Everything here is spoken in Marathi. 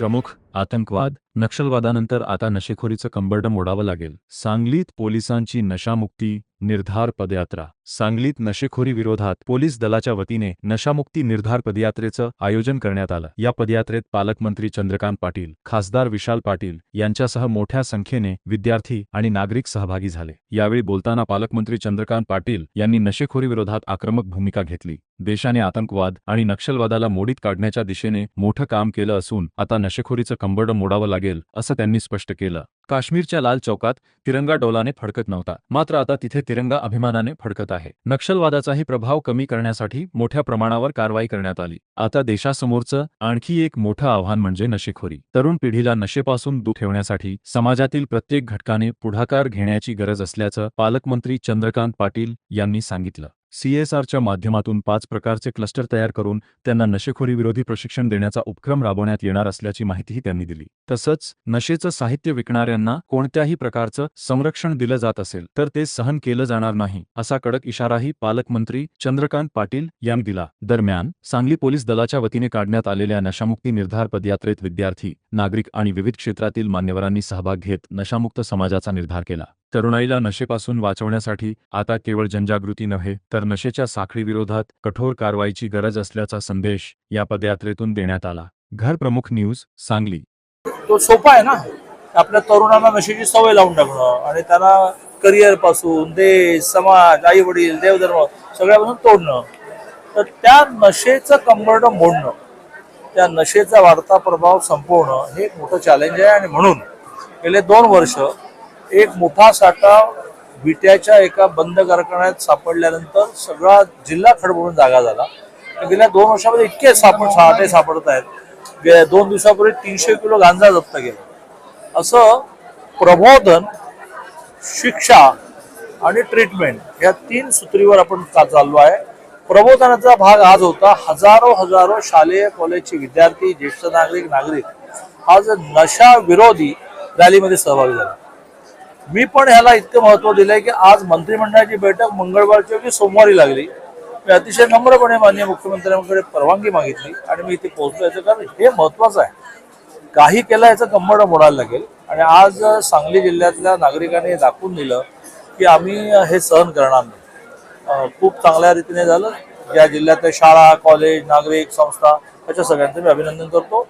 प्रमुख आतंकवाद नक्षलवादानंतर आता नशेखोरीचं कंबरडं मोडावं लागेल. सांगलीत पोलिसांची नशामुक्ती निर्धार पदयात्रा. सांगलीत नशेखोरी विरोधात पोलीस दलाच्या वतीने नशामुक्ती निर्धार पदयात्रेचं आयोजन करण्यात आलं. या पदयात्रेत पालकमंत्री चंद्रकांत पाटील, खासदार विशाल पाटील यांच्यासह मोठ्या संख्येने विद्यार्थी आणि नागरिक सहभागी झाले. यावेळी बोलताना पालकमंत्री चंद्रकांत पाटील यांनी नशेखोरी विरोधात आक्रमक भूमिका घेतली. देशाने आतंकवाद आणि नक्षलवादाला मोडीत काढण्याच्या दिशेने मोठं काम केलं असून आता नशेखोरीचं कंबरडं मोडावं लागेल असं त्यांनी स्पष्ट केलं. काश्मीरच्या लाल चौकात तिरंगा डोलाने फडकत नव्हता, मात्र आता तिथे तिरंगा अभिमानाने फडकत आहे. नक्षलवादाचाही प्रभाव कमी करण्यासाठी मोठ्या प्रमाणावर कारवाई करण्यात आली. आता देशासमोरचं आणखी एक मोठं आव्हान म्हणजे नशेखोरी. तरुण पिढीला नशेपासून दूर ठेवण्यासाठी समाजातील प्रत्येक घटकाने पुढाकार घेण्याची गरज असल्याचं पालकमंत्री चंद्रकांत पाटील यांनी सांगितलं. CSRच्या माध्यमातून 5 प्रकारचे क्लस्टर तयार करून त्यांना नशेखोरी विरोधी प्रशिक्षण देण्याचा उपक्रम राबवण्यात येणार असल्याची माहितीही त्यांनी दिली. तसंच नशेचं साहित्य विकणाऱ्यांना कोणत्याही प्रकारचं संरक्षण दिलं जात असेल तर ते सहन केलं जाणार नाही, असा कडक इशाराही पालकमंत्री चंद्रकांत पाटील यांनी दिला. दरम्यान सांगली पोलीस दलाच्या वतीने काढण्यात आलेल्या नशामुक्ती निर्धार पदयात्रेत विद्यार्थी, नागरिक आणि विविध क्षेत्रातील मान्यवरांनी सहभाग घेत नशामुक्त समाजाचा निर्धार केला. तरुणाईला नशेपासून वाचवण्यासाठी आता केवळ जनजागृती नव्हे तर नशेच्या साखळीविरोधात कठोर कारवाईची गरज असल्याचा संदेश या पदयात्रेतून देण्यात आला. घर प्रमुख न्यूज सांगली. तो सोपा आहे ना, आपल्या तरुणांना नशेची सवय लावून टाकणं आणि त्यांना करिअर पासून देश, समाज, आई वडील, देवधर्म सगळ्यापासून तोडणं. तर त्या नशेचं कंबरडं मोडणं, त्या नशेचा वाढता प्रभाव संपवणं हे एक मोठं चॅलेंज आहे. आणि म्हणून गेले 2 वर्ष एक मोठा साठा विट्याच्या एका बंद कारखान्यात सापडल्यानंतर सगळा जिल्हा खडबडून जागा झाला. गेल्या 2 वर्षामध्ये इतके साठे सापडत आहेत. गेल्या 2 दिवसापूर्वी 300 किलो गांजा जप्त केला. असं प्रबोधन, शिक्षा आणि ट्रीटमेंट या 3 सूत्रीवर आपण चाललो आहे. प्रबोधनाचा भाग आज होता. हजारो शालेय कॉलेजचे विद्यार्थी, ज्येष्ठ नागरिक आज नशा विरोधी रॅलीमध्ये सहभागी झाले. मी पण ह्याला इतकं महत्व दिलंय की आज मंत्रिमंडळाची बैठक मंगळवारची होती, सोमवारी लागली. मी अतिशय नम्रपणे माननीय मुख्यमंत्र्यांकडे परवानगी मागितली आणि मी इथे पोहोचलो. याचं कारण हे महत्वाचं आहे. काही केलं याचं कंबरडं मोडायला लागेल. आणि आज सांगली जिल्ह्यातल्या नागरिकांनी दाखवून दिलं की आम्ही हे सहन करणार नाही. खूप चांगल्या रीतीने झालं. या जिल्ह्यातल्या शाळा, कॉलेज, नागरिक, संस्था याच्या सगळ्यांचं मी अभिनंदन करतो.